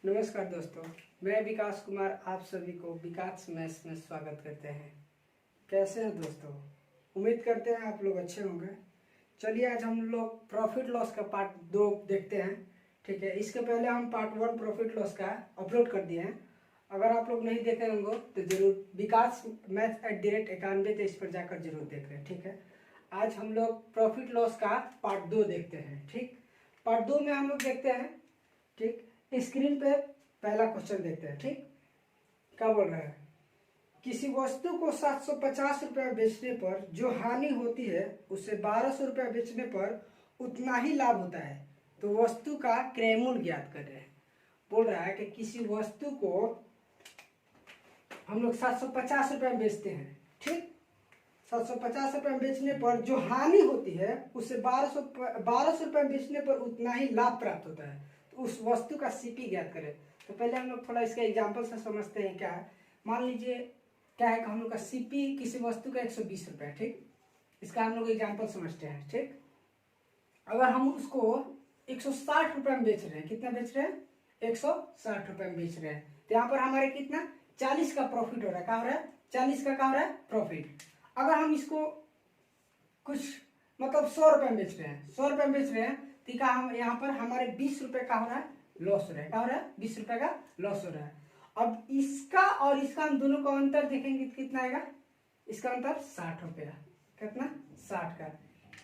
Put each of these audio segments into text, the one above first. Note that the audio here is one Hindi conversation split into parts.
नमस्कार दोस्तों, मैं विकास कुमार आप सभी को विकास मैथ्स में स्वागत करते हैं। कैसे हैं दोस्तों? उम्मीद करते हैं आप लोग अच्छे होंगे। चलिए आज हम लोग प्रॉफिट लॉस का पार्ट 2 देखते हैं। ठीक है, इसके पहले हम पार्ट 1 प्रॉफिट लॉस का अपलोड कर दिए हैं। अगर आप लोग नहीं देखे होंगे तो जरूर विकास मैथ्स @91 पे इस पर जाकर जरूर देख लें। ठीक है, आज हम लोग प्रॉफिट लॉस का पार्ट 2 देखते हैं। ठीक, पार्ट 2 में हम लोग देखते हैं। ठीक, स्क्रीन पे पहला क्वेश्चन देखते हैं। ठीक, क्या बोल रहा है? किसी वस्तु को 750 रुपये बेचने पर जो हानि होती है उसे 1200 रुपये बेचने पर उतना ही लाभ होता है, तो वस्तु का क्रय मूल्य ज्ञात कर रहे हैं। बोल रहा है कि किसी वस्तु को हम लोग 750 रुपये में बेचते हैं। ठीक, 750 रुपये में बेचने पर जो हानि होती है उसे 1200 रुपये में बेचने पर उतना ही लाभ प्राप्त होता है, तो उस वस्तु का सीपी ज्ञात करें। तो पहले हम लोग थोड़ा इसका एग्जाम्पल से समझते हैं क्या है। मान लीजिए क्या है कि हम लोग का सीपी किसी वस्तु का 120 रुपये। ठीक, इसका हम लोग एग्जाम्पल समझते हैं। ठीक, अगर हम उसको 160 रुपये में बेच रहे हैं, कितना बेच रहे हैं? 160 रुपये में बेच रहे हैं, तो यहाँ पर हमारे कितना 40 का प्रॉफिट हो रहा है। क्या हो रहा है? 40 का क्या हो रहा है? प्रॉफिट। अगर हम इसको कुछ मतलब 100 रुपये में बेच रहे हैं, 100 रुपये में बेच रहे हैं, तो क्या हम यहाँ पर हमारे 20 रुपये का हो रहा है लॉस हो रहा है। क्या हो रहा है? 20 रुपये का लॉस हो रहा है। अब इसका और इसका हम दोनों का अंतर देखेंगे तो कितना आएगा? इसका अंतर 60 रुपया। कितना? 60 का।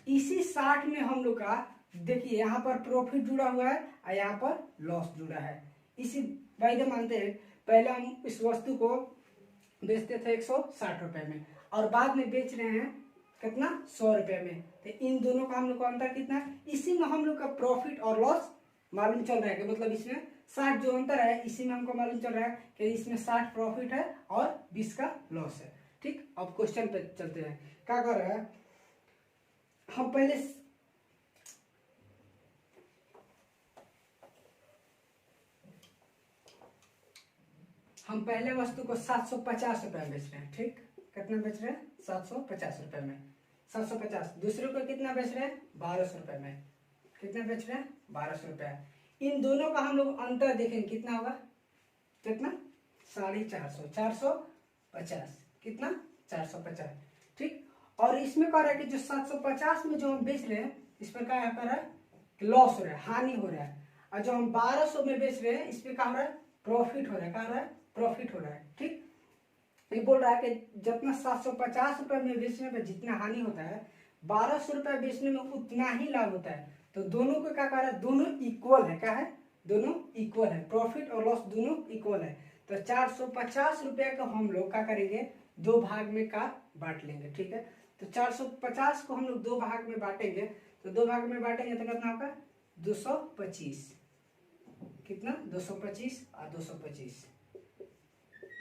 इसी 60 में हम लोग का देखिए यहाँ पर प्रॉफिट जुड़ा हुआ है और यहाँ पर लॉस जुड़ा है। इसी वायदे मानते हैं, पहले हम इस वस्तु को बेचते थे 160 रुपये में और बाद में बेच रहे हैं कितना? 100 रुपये में। तो इन दोनों का हम लोग का अंतर कितना है? इसी में हम लोग का प्रॉफिट और लॉस मालूम चल रहा है कि मतलब इसमें 60 जो अंतर है इसी में हमको मालूम चल रहा है कि इसमें 60 प्रॉफिट है और 20 का लॉस है। ठीक, अब क्वेश्चन पे चलते हैं। क्या कर रहा है? हम पहले वस्तु को 750 रुपये में बेच रहे हैं। ठीक, कितना बेच रहे हैं? 750 रुपये में। 750। दूसरे को कितना बेच रहे हैं? 1200 रुपये में। कितना बेच रहे हैं? 1200 रुपये। इन दोनों का हम लोग अंतर देखेंगे कितना होगा? कितना? 450, 450। कितना? 450। ठीक, और इसमें कह रहा है कि जो 750 में जो हम बेच रहे हैं इस पर क्या कर रहा है? लॉस हो रहा है, हानि हो रहा है। और जो हम 1200 में बेच रहे हैं इस पर क्या हो रहा है? प्रॉफिट हो रहा है। क्या हो रहा है? प्रॉफिट हो रहा है। ठीक, ये बोल रहा है कि जितना 750 रुपये में बेचने पर जितना हानि होता है 1200 रुपये बेचने में उतना ही लाभ होता है। तो दोनों को क्या कह रहा है? दोनों इक्वल है। क्या है? दोनों इक्वल है, प्रॉफिट और लॉस दोनों इक्वल है। तो 450 रुपये का हम लोग क्या करेंगे? 2 भाग में का बांट लेंगे। ठीक है, तो 450 को हम लोग 2 भाग में बांटेंगे, तो 2 भाग में बांटेंगे तो कितना होगा? 225। कितना? 225 और 225।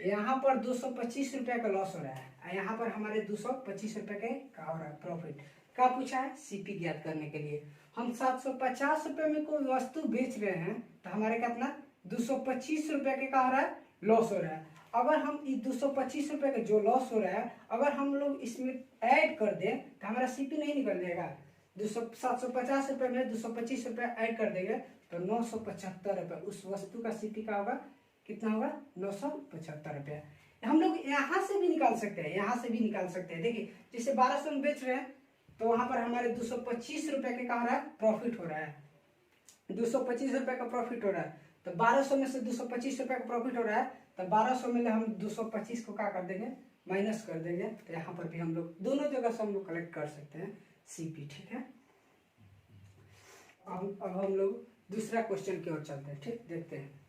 यहाँ पर 225 रुपये का लॉस हो रहा है और यहाँ पर हमारे 225 रुपये के क्या हो रहा है? प्रॉफिट। क्या पूछा है? सीपी ज्ञात करने के लिए। हम 750 रुपये में कोई वस्तु बेच रहे हैं तो हमारे कितना? 225 रुपये के क्या हो रहा है? लॉस हो रहा है। अगर हम इस 225 रुपये का जो लॉस हो रहा है अगर हम लोग इसमें ऐड कर दें तो हमारा सीपी नहीं निकल जाएगा। 750 रुपये में 225 रुपये ऐड कर देंगे तो 975 रुपये उस वस्तु का सीपी का होगा। कितना होगा? 975 रुपया। हम लोग यहाँ से भी निकाल सकते हैं, यहाँ से भी निकाल सकते हैं। देखिए जैसे 1200 में बेच रहे हैं तो वहां पर हमारे 225 रुपये के क्या हो रहा है? प्रॉफिट हो रहा है। 225 रुपये का प्रॉफिट हो रहा है, तो 1200 में से 225 रुपये का प्रॉफिट हो रहा है, तो 1200 में हम 225 को क्या कर देंगे? माइनस कर देंगे। तो यहाँ पर भी हम लोग दोनों जगह से हम लोग कलेक्ट कर सकते हैं सीपी। ठीक है, अब हम लोग दूसरा क्वेश्चन की ओर चलते हैं। ठीक, देखते हैं।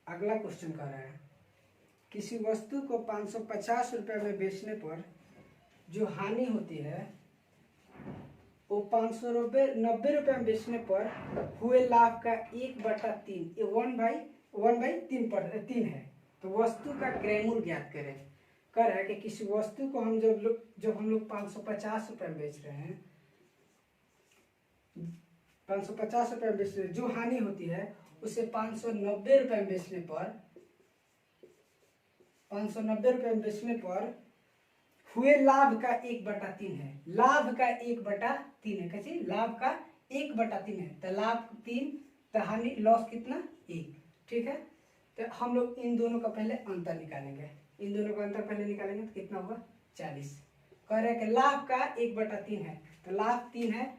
अगला क्वेश्चन कह रहा है किसी वस्तु को 550 रुपये में बेचने पर जो हानि होती है वो 590 रुपये में बेचने पर हुए लाभ का 1/3, ये 1/3 है। तो वस्तु का क्रय मूल्य ज्ञात करें। कह रहा है कि किसी वस्तु को हम जब हम लोग 550 रुपये में बेच रहे हैं, 550 रुपये में बेच रहे हैं, जो हानि होती है उसे 590 रुपये में बेचने पर 590 रुपये में बेचने पर हुए लाभ का 1/3 है। लाभ का 1/3 है। कैसे? लाभ का 1/3 है, तो लाभ 3, तो हानि लॉस कितना? 1। ठीक है, तो हम लोग इन दोनों का पहले अंतर निकालेंगे। इन दोनों का अंतर पहले निकालेंगे तो कितना होगा? 40। कह रहे हैं कि लाभ का 1/3 है, तो लाभ 3 है,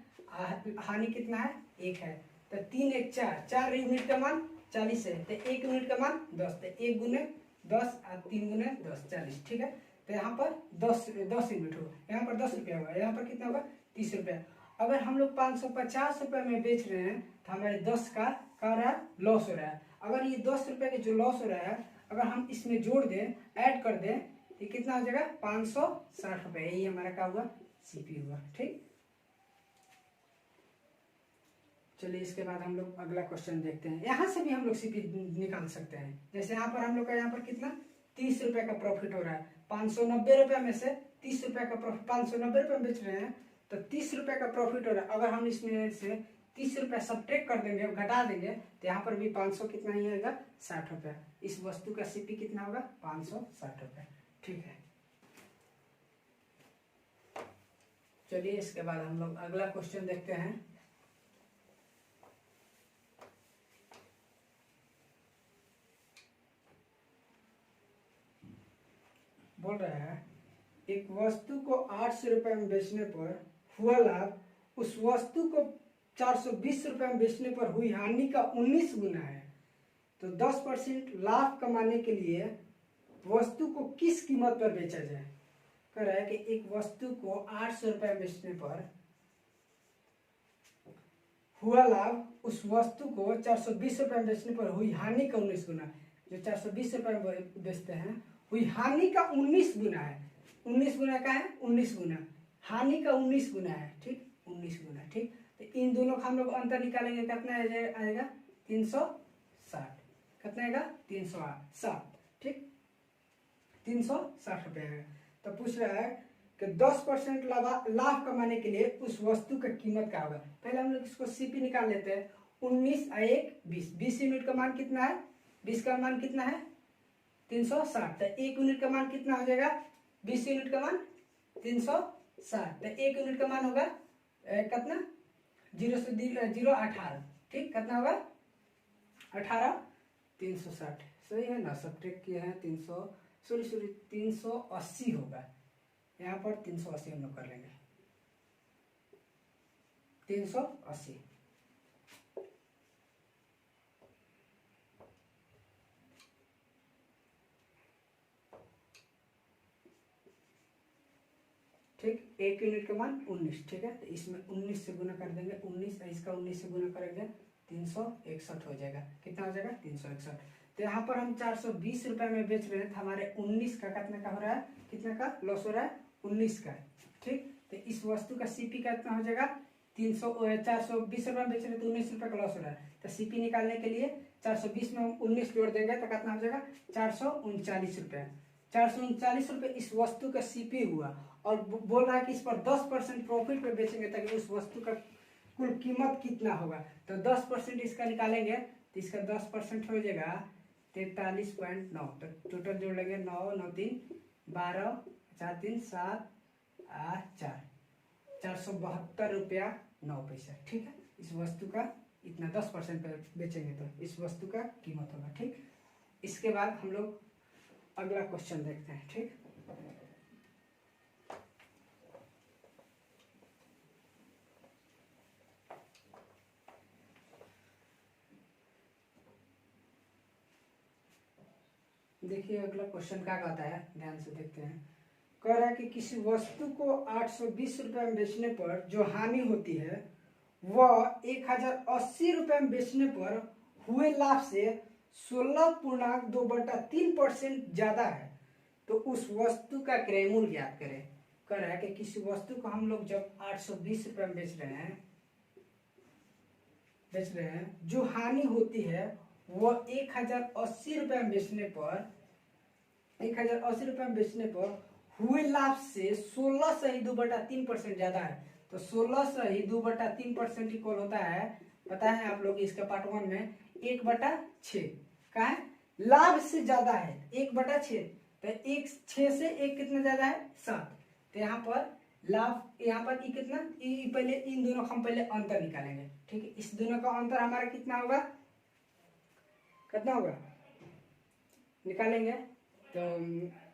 हानि कितना है? 1 है, तो 3 1 4, 4 यूनिट का मान 40 है, तो 1 यूनिट का मान 10, तो 1 गुने 10 और 3 गुने 10, 40। ठीक है, तो यहाँ पर 10 यूनिट होगा, यहाँ पर 10 रुपया होगा, यहाँ पर कितना होगा? 30 रुपया। अगर हम लोग 550 रुपये में बेच रहे हैं तो हमारे 10 का क्या हो रहा है? लॉस हो रहा है। अगर ये 10 रुपये के जो लॉस हो रहा है, अगर हम इसमें जोड़ दें, ऐड कर दें, तो कितना हो जाएगा? 560 रुपये। यही हमारा क्या हुआ? सीपी हुआ। ठीक, चलिए इसके बाद हम लोग अगला क्वेश्चन देखते हैं। यहाँ से भी हम लोग सीपी निकाल सकते हैं। जैसे यहाँ पर हम लोग का यहाँ पर कितना? 30 रुपये का प्रॉफिट हो रहा है। 590 रुपये में से 30 रुपये का प्रॉफिट, 590 रुपये में बेच रहे हैं तो 30 रुपये का प्रॉफिट हो रहा है। अगर हम इसमें से 30 रुपये सब्ट्रैक्ट कर देंगे, घटा देंगे, तो यहाँ पर भी 500 कितना ही आएगा? 60 रुपये। इस वस्तु का सीपी कितना होगा? 560 रुपये। ठीक है, चलिए इसके बाद हम लोग अगला क्वेश्चन देखते हैं। बोल रहा है एक वस्तु को 800 रुपये में बेचने पर हुआ लाभ उस वस्तु को 420 रुपये में बेचने पर हुई हानि का 19 गुना है। तो 10% लाभ कमाने के लिए वस्तु को किस कीमत पर बेचा जाए? कह रहा है कि एक वस्तु को 800 रुपये में बेचने पर हुआ लाभ उस वस्तु को 420 रुपये में बेचने पर हुई हानि का 19 गुना। जो 420 रुपये में बेचते हैं, हुई हानि का 19 गुना है। 19 गुना का है? 19 गुना। हानि का 19 गुना है। ठीक, 19 गुना। ठीक, तो इन दोनों का हम लोग अंतर निकालेंगे, कितना आएगा? 360। कितना आएगा? 360। ठीक, 360 रुपये है। तो पूछ रहा है कि 10% लाभ कमाने के लिए उस वस्तु का कीमत क्या होगा? पहले हम लोग इसको सीपी निकाल लेते हैं। 19 और 1 20, 20 यूनिट का मान कितना है? 20 का मान कितना है? 360। तो 1 यूनिट का मान कितना हो जाएगा? 20 यूनिट का मान 360। तो 1 यूनिट का मान होगा कितना? 0 से 0 18। ठीक, कितना होगा? 18। 360 सही है ना? सब्ट्रैक्ट किए हैं 380 होगा। यहाँ पर 380 हम लोग कर लेंगे। 380। ठीक, 1 यूनिट का मान 19। ठीक है, तो इसमें 19 से गुना कर देंगे। 19 इसका 19 से गुना करेंगे, 361 हो जाएगा। कितना हो जाएगा? 361। तो यहाँ पर हम 420 रुपये में बेच रहे हैं, तो हमारे 19 का कितना का हो रहा है? कितना का लॉस हो रहा है? 19 का। ठीक, तो इस वस्तु का सीपी कितना हो जाएगा? 420 रुपये में बेच रहे हैं तो 19 रुपये का लॉस हो रहा है। तो सीपी निकालने के लिए 420 में 19 जोड़ देंगे तो कितना हो जाएगा? 439 रुपये। 439 रुपये इस वस्तु का सीपी हुआ, और बोल रहा है कि इस पर 10% प्रॉफिट पे बेचेंगे, ताकि उस वस्तु का कुल कीमत कितना होगा? तो 10% इसका निकालेंगे तो इसका 10% हो जाएगा 43.9। तो टोटल जोड़ लेंगे 9 9 3 12 4 3 7 8 4, 472 रुपया 9 पैसा। ठीक है, इस वस्तु का इतना 10% पे बेचेंगे तो इस वस्तु का कीमत होगा। ठीक, इसके बाद हम लोग अगला क्वेश्चन देखते हैं। ठीक, देखिए अगला क्वेश्चन क्या कहता है, ध्यान से देखते हैं। कह रहा है कि किसी वस्तु को 820 रुपये में बेचने पर जो हानि होती है वह 1080 रुपये में बेचने पर हुए लाभ से 16.2/3% ज्यादा है। तो उस वस्तु का क्रय मूल्य ज्ञात करें। कह रहा है कि किसी वस्तु को हम लोग जब 820 रुपये में बेच रहे हैं, जो हानि होती है वह 1080 रुपये में बेचने पर 1080 रुपये में बेचने पर हुए लाभ से 16.2/3% ज्यादा है। तो 16.2/3% इक्वल होता है, पता है आप लोग इसका पार्ट 1 में 1/6 का है, लाभ से ज्यादा है 1/6। तो एक 6 से एक कितना ज्यादा है 7। तो यहाँ पर लाभ, यहाँ पर ई कितना, ई पहले इन दोनों हम पहले अंतर निकालेंगे, ठीक है। इस दोनों का अंतर हमारा कितना होगा, कितना होगा निकालेंगे तो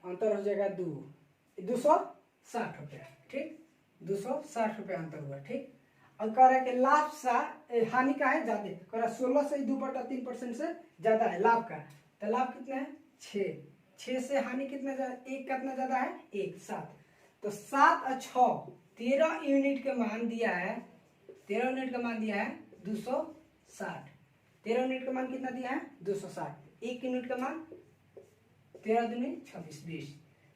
अंतर हो जाएगा 260 रुपया, ठीक। 260 रुपया अंतर हुआ, ठीक। और कह रहा है कि लाभ सा हानि का है ज्यादा, कह रहा 16 से 2/3% से ज्यादा है लाभ का। तो लाभ कितना है 6 से हानि कितना ज्यादा, एक कितना ज्यादा है 1 7। तो 7 और 6 13 यूनिट का मान दिया है, 13 यूनिट का मान दिया है 260। 13 यूनिट का मान कितना दिया है 260। 1 यूनिट का मान 13 दूनी 26 20।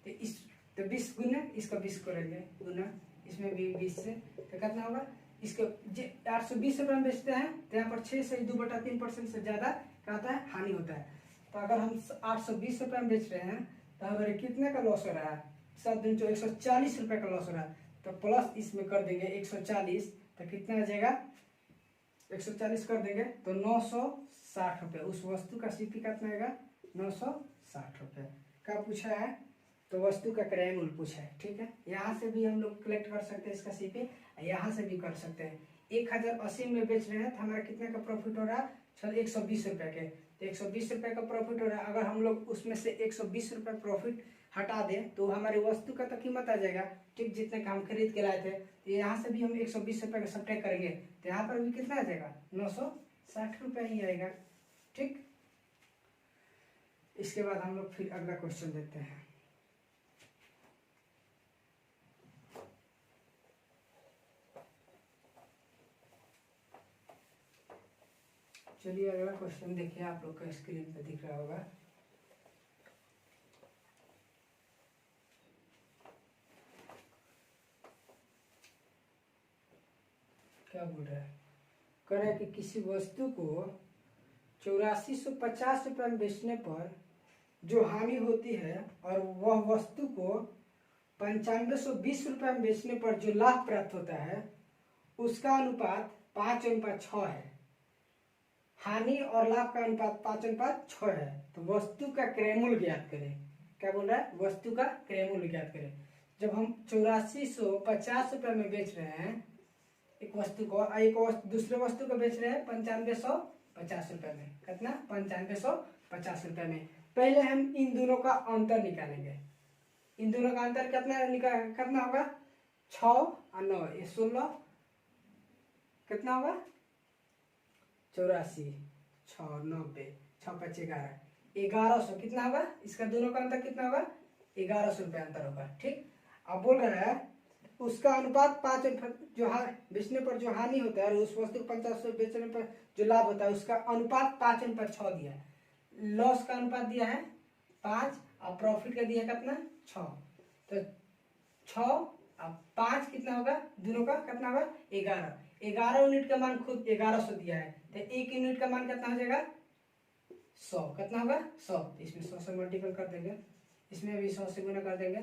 तो इस तो 20 गुना इसका 20 करेंगे गुना, इसमें भी 20 से तो कितना होगा, इसको 820 रुपये में बेचते हैं तो यहाँ पर 6 से 2/3% से ज्यादा क्या होता है हानि होता है। तो अगर हम 820 रुपये में बेच रहे हैं तो हमारे कितने का लॉस हो रहा है, 7 दिन जो 140 रुपये का लॉस हो रहा है। तो प्लस इसमें कर देंगे 140, तो कितना आ जाएगा 140 कर देंगे तो 960 रुपये। उस वस्तु का सीपी कितना आएगा 960 रुपये का पूछा है, तो वस्तु का क्रय मूल्य पूछा है, ठीक है। यहाँ से भी हम लोग कलेक्ट कर सकते हैं इसका सीपी, यहाँ से भी कर सकते हैं। 1080 में बेच रहे हैं तो हमारा कितने का प्रॉफिट हो रहा है, चल 120 रुपये के, तो 120 रुपये का प्रॉफिट हो रहा है। अगर हम लोग उसमें से 120 रुपये प्रॉफिट हटा दें तो हमारी वस्तु का तो कीमत आ जाएगा, ठीक, जितने का हम खरीद के लाए थे। तो यहाँ से भी हम 120 रुपये का सब्ट्रैक्ट करेंगे तो यहाँ पर भी कितना आ जाएगा 960 रुपये ही आएगा, ठीक। इसके बाद हम लोग फिर अगला क्वेश्चन देखते हैं। चलिए अगला क्वेश्चन देखिए, आप लोग का स्क्रीन पे दिख रहा होगा। क्या बोल रहा है, कह रहा है कि किसी वस्तु को 8450 रुपये में बेचने पर जो हानि होती है और वह वस्तु को 9520 रुपये में बेचने पर जो लाभ प्राप्त होता है उसका अनुपात 5:6 है। हानि और लाभ का अनुपात 5:6 है। तो वस्तु का क्रय मूल्य ज्ञात करें। क्या बोल रहा है, वस्तु का क्रय मूल्य ज्ञात करें। जब हम 8450 रुपये में बेच रहे हैं एक वस्तु को, एक दूसरे वस्तु को बेच रहे हैं 9550 रुपये में, कितना 9550 रुपये में। पहले हम इन दोनों का अंतर निकालेंगे। इन दोनों का अंतर कितना होगा 6 और 9, ये 16, कितना होगा 84 6 90 6 5 11 1100, कितना होगा इसका दोनों का अंतर कितना होगा 1100 रुपये अंतर होगा, ठीक। अब बोल रहा है उसका अनुपात 5 जो बेचने पर जो हानि होता है और उस वस्तु को 50 बेचने पर जो लाभ होता है उसका अनुपात 5:6 दिया है। लॉस का अनुपात दिया है 5 और प्रॉफिट का दिया कितना 6। तो 6 और 5 कितना होगा, दोनों का कितना होगा 11 यूनिट का मान खुद 1100 दिया है। तो 1 यूनिट का मान कितना हो जाएगा 100, कितना होगा 100। इसमें 100 से मल्टीपल कर देंगे, इसमें भी 100 से गुना कर देंगे,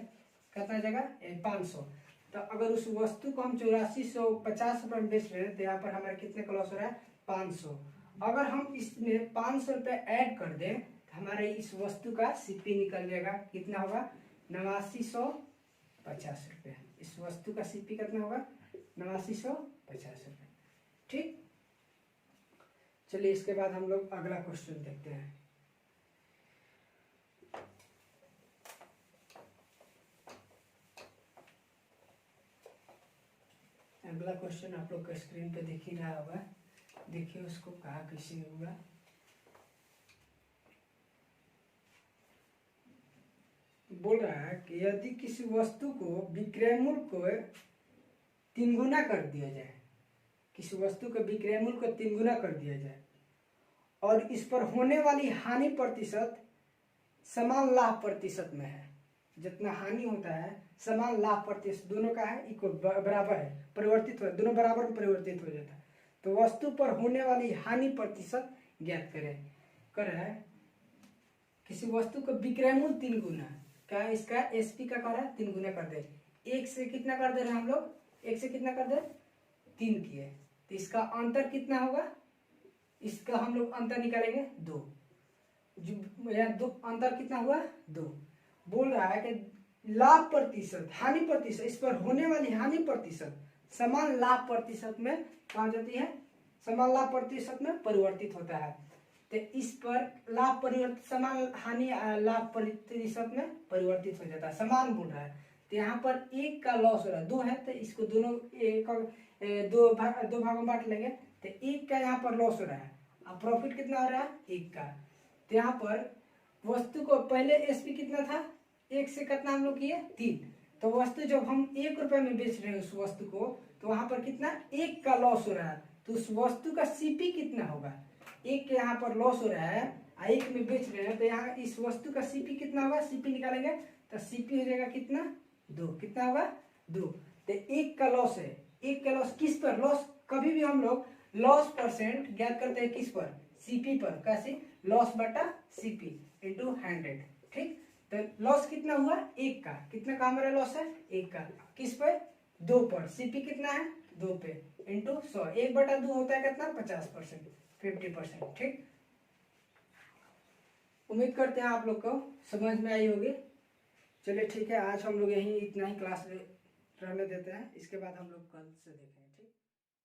कितना हो जाएगा 500। तो अगर उस वस्तु को हम 8450 रुपये में बेच रहे हैं तो यहाँ पर हमारे कितने का लॉस हो रहा है 500। अगर हम इसमें 500 रुपये ऐड कर दें तो हमारे इस वस्तु का सीपी निकल जाएगा, कितना होगा 8950 रुपये। इस वस्तु का सीपी कितना होगा 8950 रुपये, ठीक। चलिए इसके बाद हम लोग अगला क्वेश्चन देखते हैं। अगला क्वेश्चन आप लोग का स्क्रीन पे देख ही रहा होगा, देखिए उसको कहा कैसे होगा। बोल रहा है कि यदि किसी वस्तु को विक्रय मूल्य को 3 गुना कर दिया जाए, किसी वस्तु के विक्रय मूल्य को 3 गुना कर दिया जाए और इस पर होने वाली हानि प्रतिशत समान लाभ प्रतिशत में है, जितना हानि होता है समान लाभ प्रतिशत दोनों का है इक्वल बराबर है, परिवर्तित हो, दोनों बराबर में परिवर्तित हो जाता है। तो वस्तु पर होने वाली हानि प्रतिशत ज्ञात करें। कर है किसी वस्तु को विक्रय मूल्य 3 गुना, क्या इसका एसपी का कर रहा है 3 गुना कर दे। 1 से कितना कर दे रहे हैं हम लोग, 1 से कितना कर दे 3 किए, तो इसका अंतर कितना होगा, इसका हम लोग अंतर निकालेंगे 2। जो 2 अंतर कितना हुआ 2, बोल रहा है कि लाभ प्रतिशत, हानि प्रतिशत, इस पर होने वाली हानि प्रतिशत समान लाभ प्रतिशत में कहा जाती है, समान लाभ प्रतिशत में परिवर्तित होता है। तो इस पर लाभ परिवर्तित, समान हानि लाभ प्रतिशत में परिवर्तित हो जाता है, समान बोल रहा है। तो यहाँ पर एक का लॉस हो रहा है, दो है तो इसको दोनों दो भागों में बांट लेंगे। तो एक का यहाँ पर लॉस हो रहा है, अब प्रॉफिट कितना हो रहा है, एक का। तो यहाँ पर वस्तु को पहले एसपी कितना था, एक से कितना हम लोग किए 3, तो वस्तु जब हम 1 रुपए में बेच रहे हैं उस वस्तु को, तो वहां पर कितना, एक का लॉस हो रहा है, तो उस वस्तु का सीपी कितना होगा, एक के यहाँ पर लॉस हो रहा है, एक में बेच रहे हैं, तो यहाँ इस वस्तु का सीपी कितना होगा, सीपी निकालेंगे तो सीपी हो जाएगा कितना, 2, कितना होगा 2। तो एक का लॉस है, एक का लॉस किस पर, लॉस कभी भी हम लोग लॉस परसेंट ज्ञात करते हैं किस पर, सीपी पर, कैसे, लॉस बटा सीपी इंटू 100, ठीक। तो लॉस कितना हुआ, एक का, कितना का हमारा लॉस है, एक का, किस पे, 2 पर, सीपी कितना है 2 पे, इंटू 100, 1/2 होता है कितना, 50%, 50%, ठीक। उम्मीद करते हैं आप लोग को समझ में आई होगी। चलिए ठीक है, आज हम लोग यही इतना ही क्लास रहने देते हैं, इसके बाद हम लोग कल से देखेंगे।